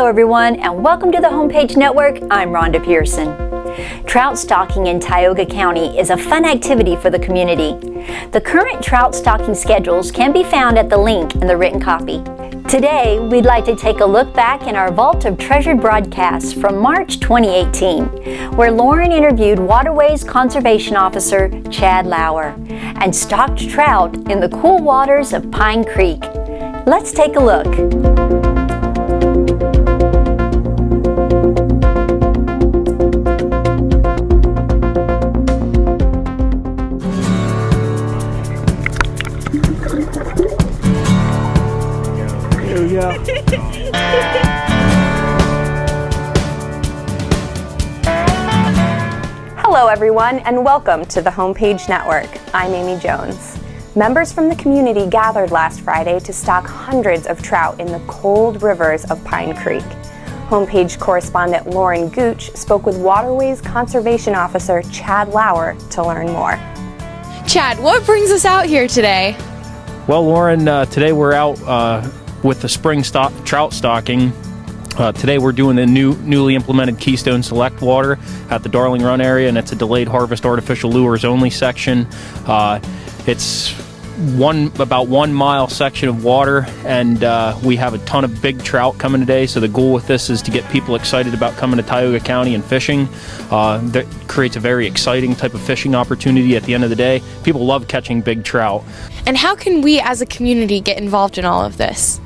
everyone, and welcome to the Homepage Network. I'm Rhonda Pearson. Trout stocking in Tioga County is a fun activity for the community. The current trout stocking schedules can be found at the link in the written copy. Today, we'd like to take a look back in our vault of treasured broadcasts from March 2018, where Lauren interviewed Waterways Conservation Officer Chad Lauer and stocked trout in the cool waters of Pine Creek. Let's take a look. Here we go. Hello everyone, and welcome to the Homepage Network. I'm Amy Jones. Members from the community gathered last Friday to stock hundreds of trout in the cold rivers of Pine Creek. Homepage correspondent Lauren Gooch spoke with Waterways Conservation Officer Chad Lauer to learn more. Chad, what brings us out here today? Well, Lauren, today we're out with the spring trout stocking. Today we're doing the newly implemented Keystone Select water at the Darling Run area, and it's a delayed harvest artificial lures only section. It's about 1 mile section of water, and we have a ton of big trout coming today. So the goal with this is to get people excited about coming to Tioga County and fishing. That creates a very exciting type of fishing opportunity at the end of the day. People love catching big trout. And how can we as a community get involved in all of this?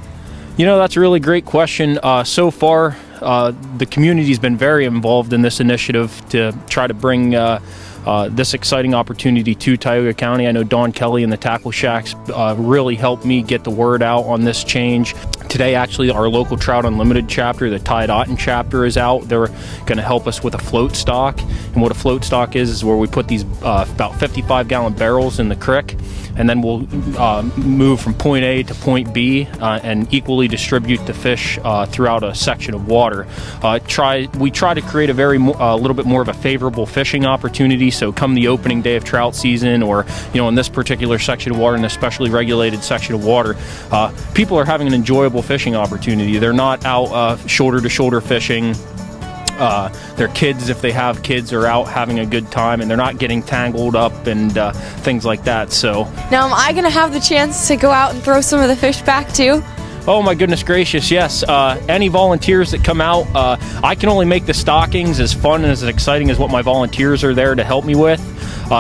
You know, that's a really great question. So far, the community's been very involved in this initiative to try to bring this exciting opportunity to Tioga County. I know Don Kelly and the Tackle Shacks really helped me get the word out on this change. Today, actually, our local Trout Unlimited chapter, the Tide Otten chapter, is out. They're going to help us with a float stock. And what a float stock is where we put these about 55-gallon barrels in the creek, and then we'll move from point A to point B and equally distribute the fish throughout a section of water. We try to create a little bit more of a favorable fishing opportunity. So come the opening day of trout season, or in this particular section of water, in a specially regulated section of water, people are having an enjoyable fishing opportunity. They're not out shoulder to shoulder fishing. Their kids, if they have kids, are out having a good time, and they're not getting tangled up and things like that. So now, am I going to have the chance to go out and throw some of the fish back too? Oh my goodness gracious, yes. Any volunteers that come out, I can only make the stockings as fun and as exciting as what my volunteers are there to help me with.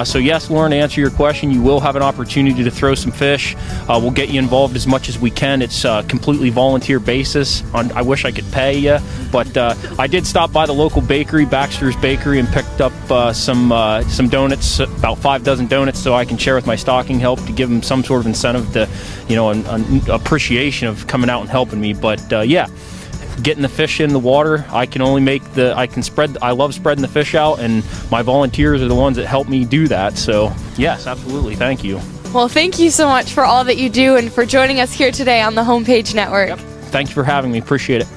So yes, Lauren, to answer your question, you will have an opportunity to throw some fish. We'll get you involved as much as we can. It's completely volunteer basis. I wish I could pay you, but I did stop by the local bakery, Baxter's Bakery, and picked up some donuts, about 5 dozen donuts, so I can share with my stocking help to give them some sort of incentive to, an appreciation of coming out and helping me. But yeah, getting the fish in the water, I love spreading the fish out, and my volunteers are the ones that help me do that. So yes, absolutely, thank you. Well, thank you so much for all that you do and for joining us here today on the Homepage Network. Yep. Thank you for having me, appreciate it.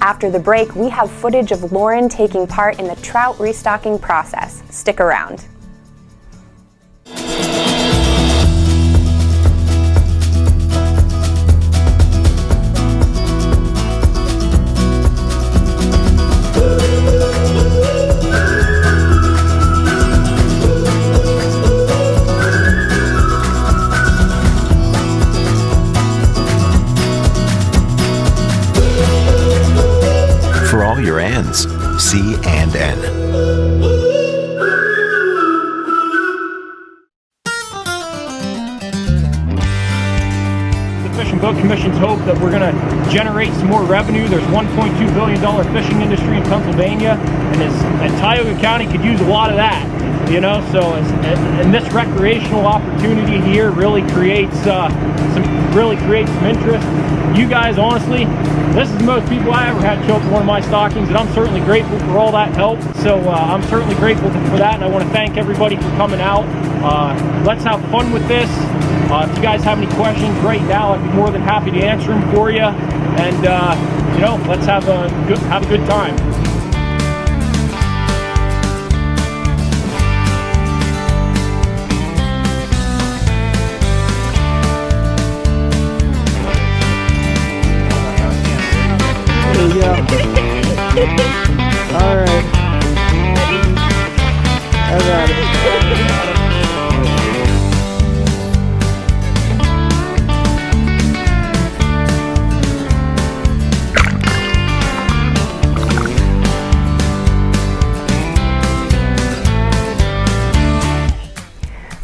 After the break, we have footage of Lauren taking part in the trout restocking process. Stick around. For all your N's, C and N. The Fish and Boat Commission's hope that we're going to generate some more revenue. There's $1.2 billion fishing industry in Pennsylvania, and Tioga County could use a lot of that. And this recreational opportunity here really creates some interest. You guys, honestly, this is the most people I ever had show up for one of my stockings, and I'm certainly grateful for all that help. So I'm certainly grateful for that, and I want to thank everybody for coming out. Let's have fun with this. If you guys have any questions right now, I'd be more than happy to answer them for you. And let's have a good time.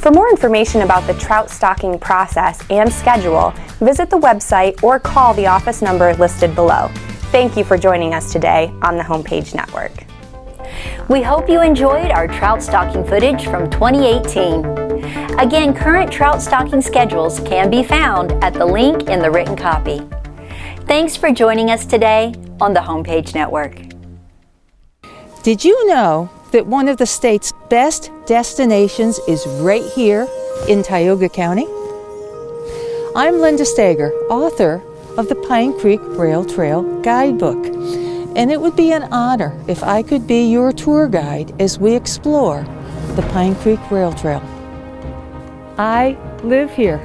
For more information about the trout stocking process and schedule, visit the website or call the office number listed below. Thank you for joining us today on the Homepage Network. We hope you enjoyed our trout stocking footage from 2018. Again, current trout stocking schedules can be found at the link in the written copy. Thanks for joining us today on the Homepage Network. Did you know that one of the state's best destinations is right here in Tioga County? I'm Linda Steger, author of the Pine Creek Rail Trail Guidebook, and it would be an honor if I could be your tour guide as we explore the Pine Creek Rail Trail. I live here,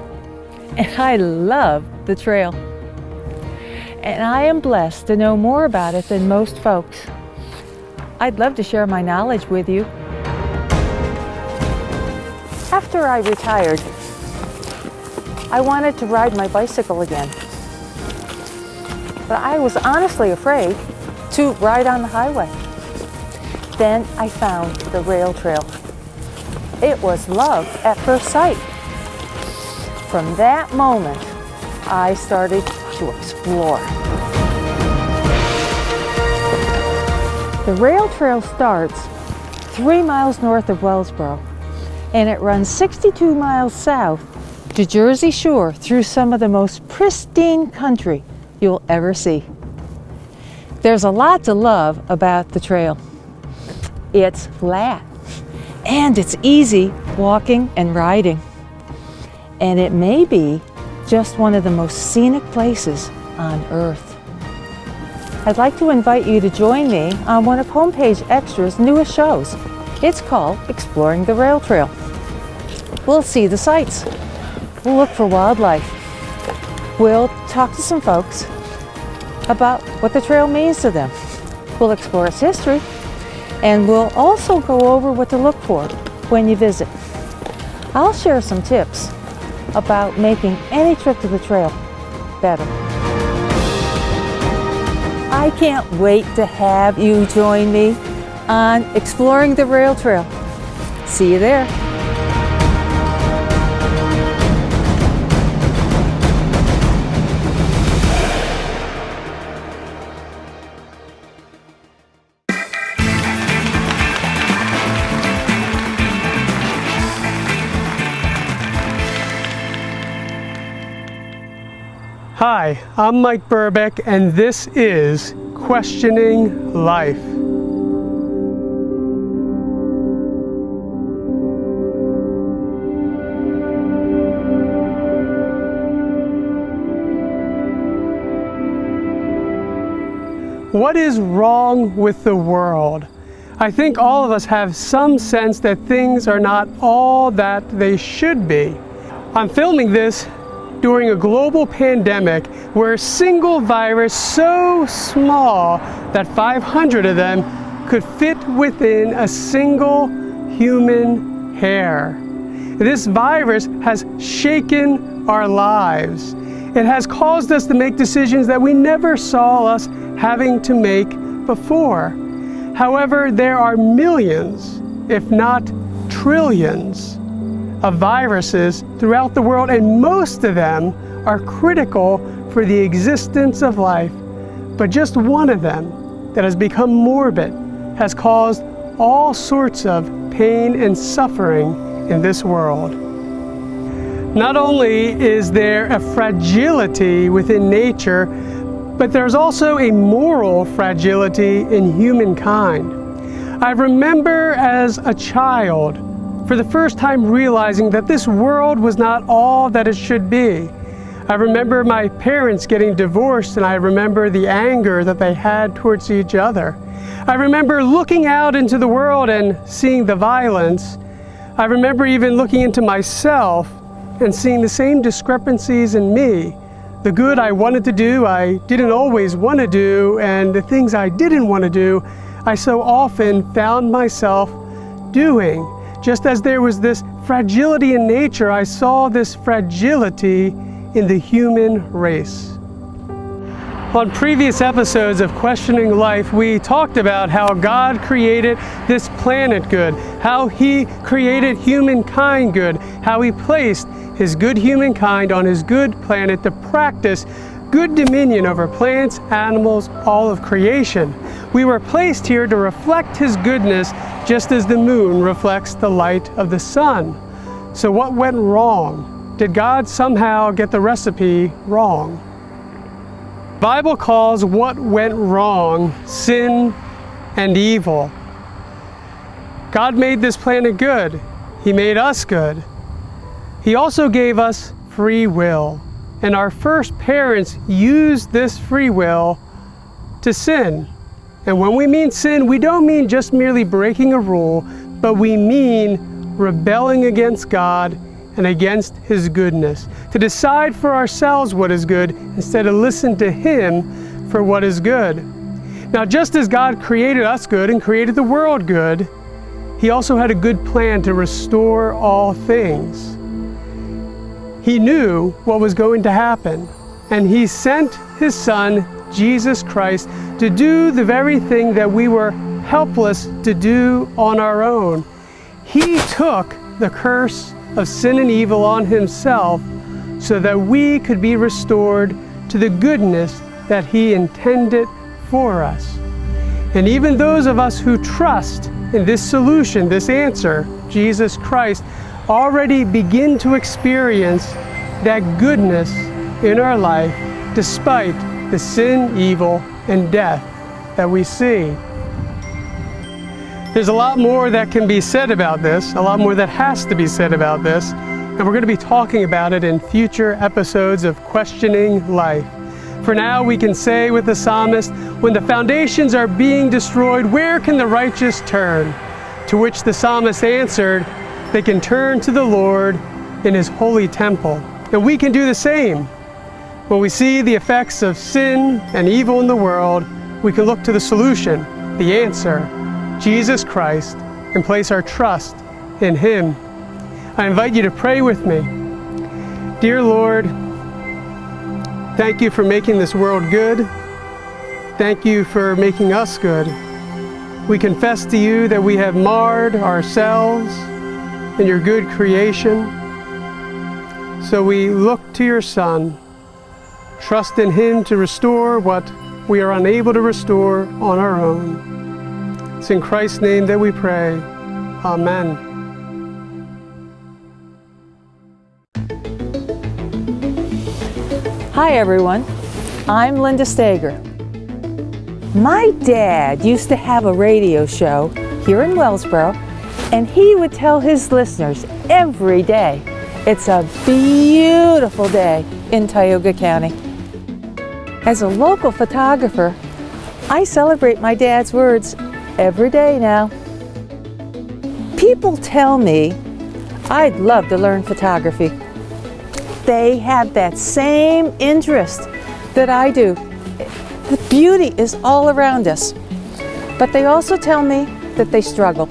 and I love the trail, and I am blessed to know more about it than most folks. I'd love to share my knowledge with you. After I retired, I wanted to ride my bicycle again. But I was honestly afraid to ride on the highway. Then I found the rail trail. It was love at first sight. From that moment, I started to explore. The rail trail starts 3 miles north of Wellsboro, and it runs 62 miles south to Jersey Shore through some of the most pristine country you'll ever see. There's a lot to love about the trail. It's flat, and it's easy walking and riding. And it may be just one of the most scenic places on earth. I'd like to invite you to join me on one of Homepage Extra's newest shows. It's called Exploring the Rail Trail. We'll see the sights. We'll look for wildlife. We'll talk to some folks about what the trail means to them. We'll explore its history, and we'll also go over what to look for when you visit. I'll share some tips about making any trip to the trail better. I can't wait to have you join me on Exploring the Rail Trail. See you there. Hi, I'm Mike Burbeck, and this is Questioning Life. What is wrong with the world? I think all of us have some sense that things are not all that they should be. I'm filming this during a global pandemic where a single virus so small that 500 of them could fit within a single human hair. This virus has shaken our lives. It has caused us to make decisions that we never saw us having to make before. However, there are millions, if not trillions, of viruses throughout the world, and most of them are critical for the existence of life. But just one of them that has become morbid has caused all sorts of pain and suffering in this world. Not only is there a fragility within nature, but there's also a moral fragility in humankind. I remember as a child for the first time realizing that this world was not all that it should be. I remember my parents getting divorced, and I remember the anger that they had towards each other. I remember looking out into the world and seeing the violence. I remember even looking into myself and seeing the same discrepancies in me. The good I wanted to do, I didn't always want to do, and the things I didn't want to do, I so often found myself doing. Just as there was this fragility in nature, I saw this fragility in the human race. On previous episodes of Questioning Life, we talked about how God created this planet good, how He created humankind good, how He placed His good humankind on His good planet to practice good dominion over plants, animals, all of creation. We were placed here to reflect His goodness just as the moon reflects the light of the sun. So what went wrong? Did God somehow get the recipe wrong? The Bible calls what went wrong sin and evil. God made this planet good. He made us good. He also gave us free will. And our first parents used this free will to sin. And when we mean sin, we don't mean just merely breaking a rule, but we mean rebelling against God and against His goodness, to decide for ourselves what is good instead of listen to Him for what is good. Now, just as God created us good and created the world good, He also had a good plan to restore all things. He knew what was going to happen, and He sent His Son, Jesus Christ, to do the very thing that we were helpless to do on our own. He took the curse of sin and evil on Himself so that we could be restored to the goodness that He intended for us. And even those of us who trust in this solution, this answer, Jesus Christ, already begin to experience that goodness in our life despite the sin, evil, and death that we see. There's a lot more that can be said about this, a lot more that has to be said about this, and we're going to be talking about it in future episodes of Questioning Life. For now, we can say with the psalmist, when the foundations are being destroyed, where can the righteous turn? To which the psalmist answered, they can turn to the Lord in His holy temple. And we can do the same. When we see the effects of sin and evil in the world, we can look to the solution, the answer, Jesus Christ, and place our trust in Him. I invite you to pray with me. Dear Lord, thank You for making this world good. Thank You for making us good. We confess to You that we have marred ourselves in Your good creation. So we look to Your Son, trust in Him to restore what we are unable to restore on our own. It's in Christ's name that we pray. Amen. Hi everyone, I'm Linda Stager. My dad used to have a radio show here in Wellsboro, and he would tell his listeners every day, it's a beautiful day in Tioga County. As a local photographer, I celebrate my dad's words every day now. People tell me I'd love to learn photography. They have that same interest that I do. The beauty is all around us. But they also tell me that they struggle.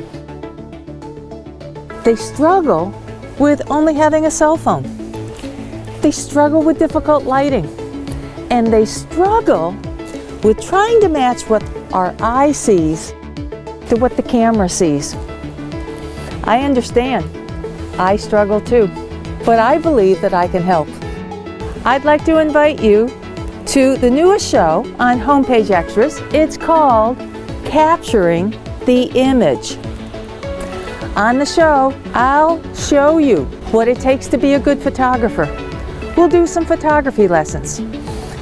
They struggle with only having a cell phone. They struggle with difficult lighting. And they struggle with trying to match what our eye sees to what the camera sees. I understand. I struggle too. But I believe that I can help. I'd like to invite you to the newest show on Homepage Extras. It's called Capturing the Image. On the show, I'll show you what it takes to be a good photographer. We'll do some photography lessons.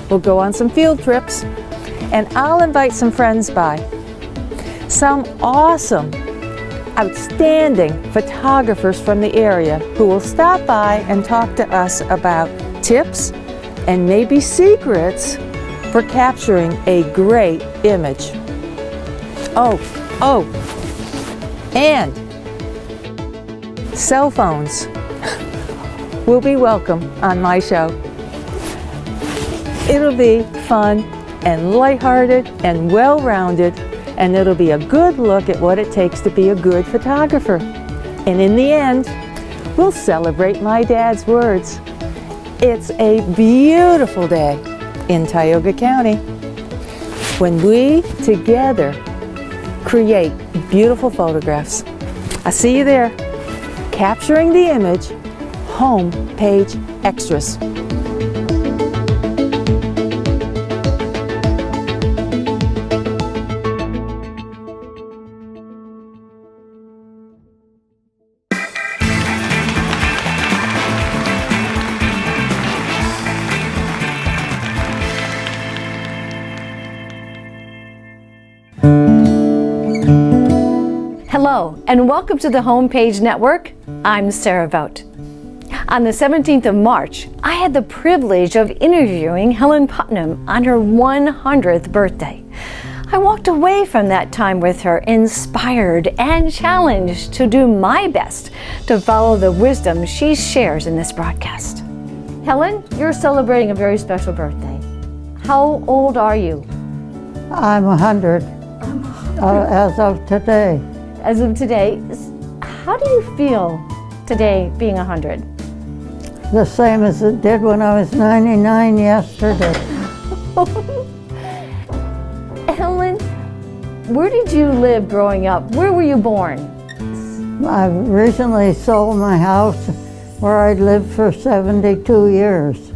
We'll go on some field trips, and I'll invite some friends by. Some awesome, outstanding photographers from the area who will stop by and talk to us about tips and maybe secrets for capturing a great image. And cell phones will be welcome on my show. It'll be fun and lighthearted and well-rounded, and it'll be a good look at what it takes to be a good photographer. And in the end, we'll celebrate my dad's words. It's a beautiful day in Tioga County. when we together create beautiful photographs. I see you there. Capturing the image, home page extras. Hello, and welcome to the Homepage Network. I'm Sarah Vout. On the 17th of March, I had the privilege of interviewing Helen Putnam on her 100th birthday. I walked away from that time with her inspired and challenged to do my best to follow the wisdom she shares in this broadcast. Helen, you're celebrating a very special birthday. How old are you? I'm 100 as of today. As of today, how do you feel today being 100? The same as it did when I was 99 yesterday. Helen, where did you live growing up? Where were you born? I recently sold my house where I'd lived for 72 years.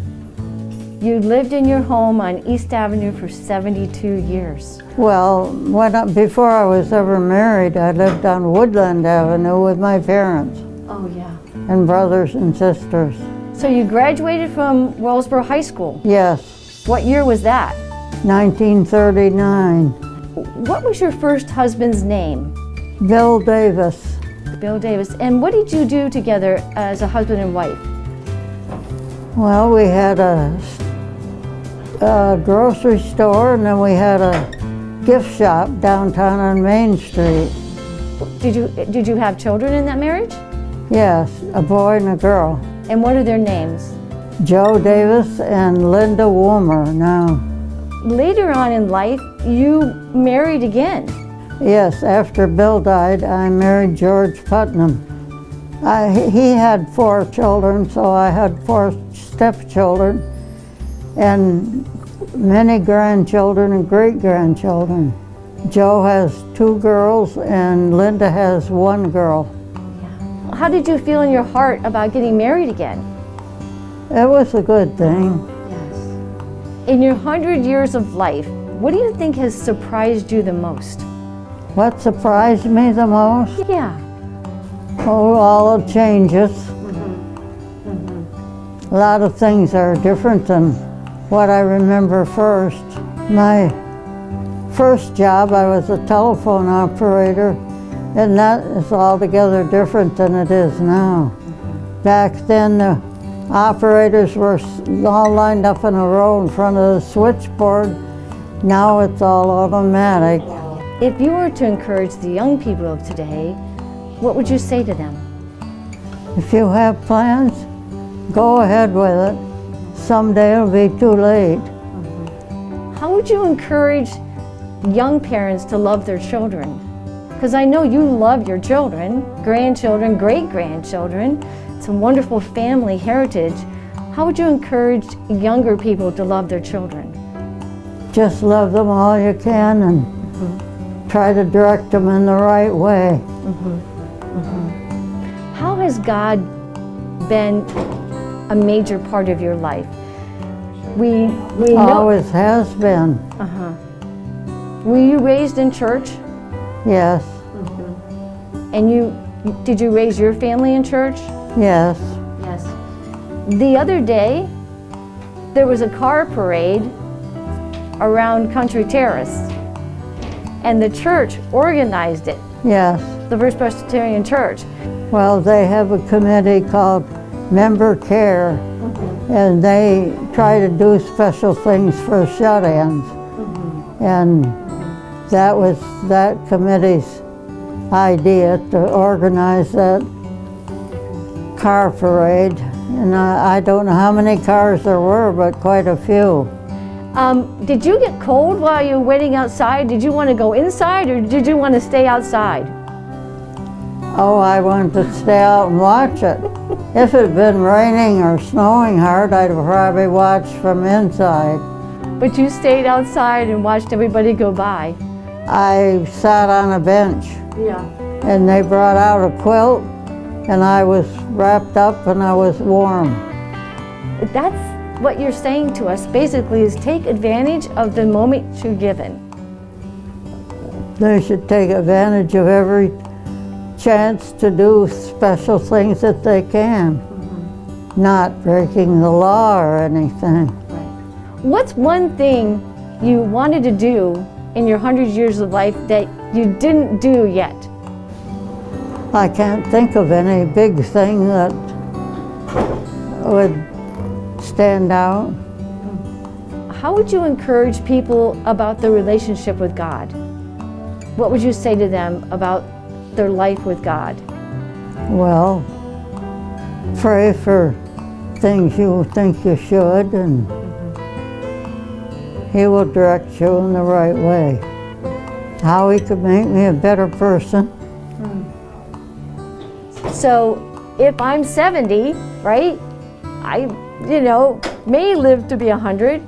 You lived in your home on East Avenue for 72 years. Well, before I was ever married, I lived on Woodland Avenue with my parents Oh, yeah. and brothers and sisters. So you graduated from Wellsboro High School. Yes, What year was that? 1939. What was your first husband's name? Bill Davis. Bill Davis. And what did you do together as a husband and wife? Well, we had a grocery store, and then we had a gift shop downtown on Main Street. Did you have children in that marriage? Yes, a boy and a girl. And what are their names? Joe Davis and Linda Woomer now. Later on in life, you married again. Yes, after Bill died, I married George Putnam. He had 4 children, so I had 4 stepchildren and many grandchildren and great-grandchildren. Joe has 2 girls and Linda has 1 girl. How did you feel in your heart about getting married again? It was a good thing. In your 100 years of life, what do you think has surprised you the most? What surprised me the most? Yeah. Oh, all the changes. A lot of things are different than what I remember first. My first job, I was a telephone operator, and that is altogether different than it is now. Back then, the operators were all lined up in a row in front of the switchboard. Now it's all automatic. If you were to encourage the young people of today, what would you say to them? If you have plans, go ahead with it. Someday it'll be too late. How would you encourage young parents to love their children? Because I know you love your children, grandchildren, great-grandchildren. It's a wonderful family heritage. How would you encourage younger people to love their children? Just love them all you can and try to direct them in the right way. How has God been a major part of your life? We know. Always has been. Were you raised in church? Yes, And did you raise your family in church? yes. Yes. The other day, there was a car parade around Country Terrace, and the church organized it, Yes. the First Presbyterian Church. Well, they have a committee called Member Care, and they try to do special things for shut-ins. And that was that committee's idea to organize that car parade. And I don't know how many cars there were, but quite a few. Did you get cold while you were waiting outside? Did you want to go inside, or did you want to stay outside? Oh, I wanted to stay out and watch it. If it had been raining or snowing hard, I'd have probably watched from inside. but you stayed outside and watched everybody go by. I sat on a bench Yeah. and they brought out a quilt and I was wrapped up and I was warm. That's what you're saying to us basically, is take advantage of the moment you're given. They should take advantage of every chance to do special things that they can, not breaking the law or anything. What's one thing you wanted to do in your 100 years of life that you didn't do yet? I can't think of any big thing that would stand out. How would you encourage people about their relationship with God? What would you say to them about their life with God? Well, pray for things you think you should, and He will direct you in the right way. How He could make me a better person. So if I'm 70, right, I, may live to be 100,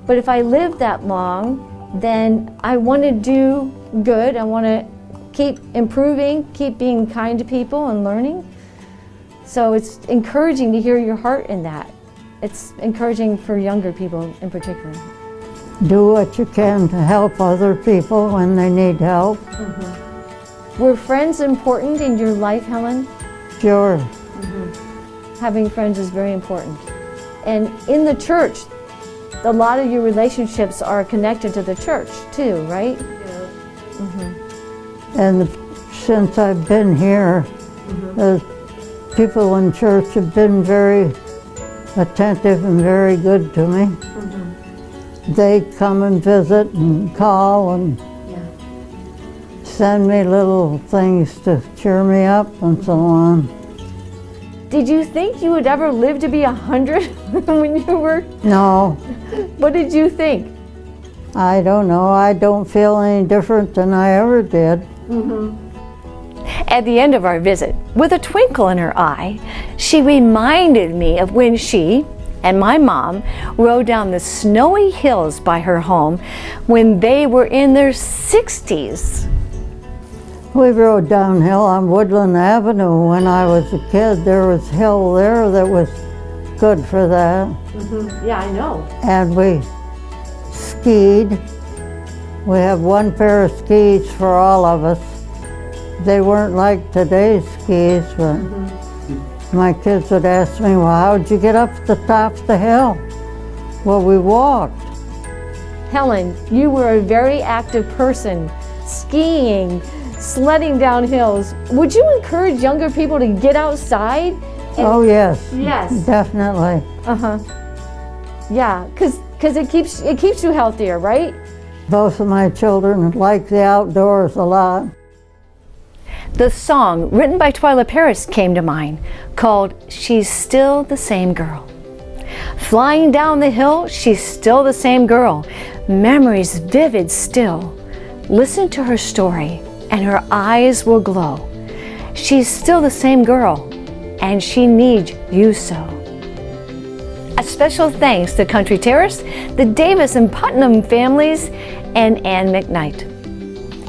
but if I live that long, then I want to do good. I want to keep improving, keep being kind to people and learning. So it's encouraging to hear your heart in that. It's encouraging for younger people in particular. Do what you can to help other people when they need help. Were friends important in your life, Helen? Sure. Having friends is very important. And in the church, a lot of your relationships are connected to the church too, right? And since I've been here, the people in church have been very attentive and very good to me. They come and visit and call and send me little things to cheer me up and so on. Did you think you would ever live to be 100 when you were? No, What did you think? I don't know. I don't feel any different than I ever did. At the end of our visit, with a twinkle in her eye, she reminded me of when she and my mom rode down the snowy hills by her home when they were in their 60s. We rode downhill on Woodland Avenue when I was a kid. There was hill there that was good for that. Yeah, I know. And we skied. We have one pair of skis for all of us. They weren't like today's skis, but my kids would ask me, well, how'd you get up to the top of the hill? Well, we walked. Helen, you were a very active person, skiing, sledding down hills. Would you encourage younger people to get outside? Oh, yes. Yes. Definitely. Yeah, because it keeps you healthier, right? Both of my children like the outdoors a lot. The song written by Twyla Paris came to mind, called She's Still the Same Girl. Flying down the hill, she's still the same girl. Memories vivid still. Listen to her story, and her eyes will glow. She's still the same girl, and she needs you so. A special thanks to Country Terrace, the Davis and Putnam families, and Ann McKnight.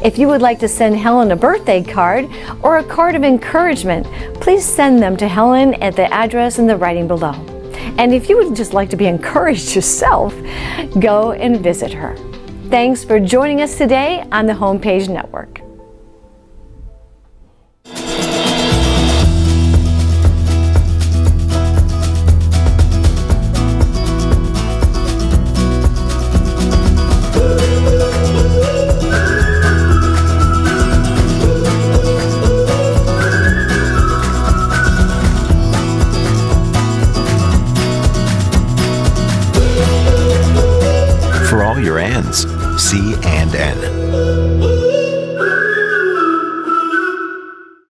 If you would like to send Helen a birthday card or a card of encouragement, please send them to Helen at the address in the writing below. And if you would just like to be encouraged yourself, go and visit her. Thanks for joining us today on the Homepage Network. For all your ands, C&N.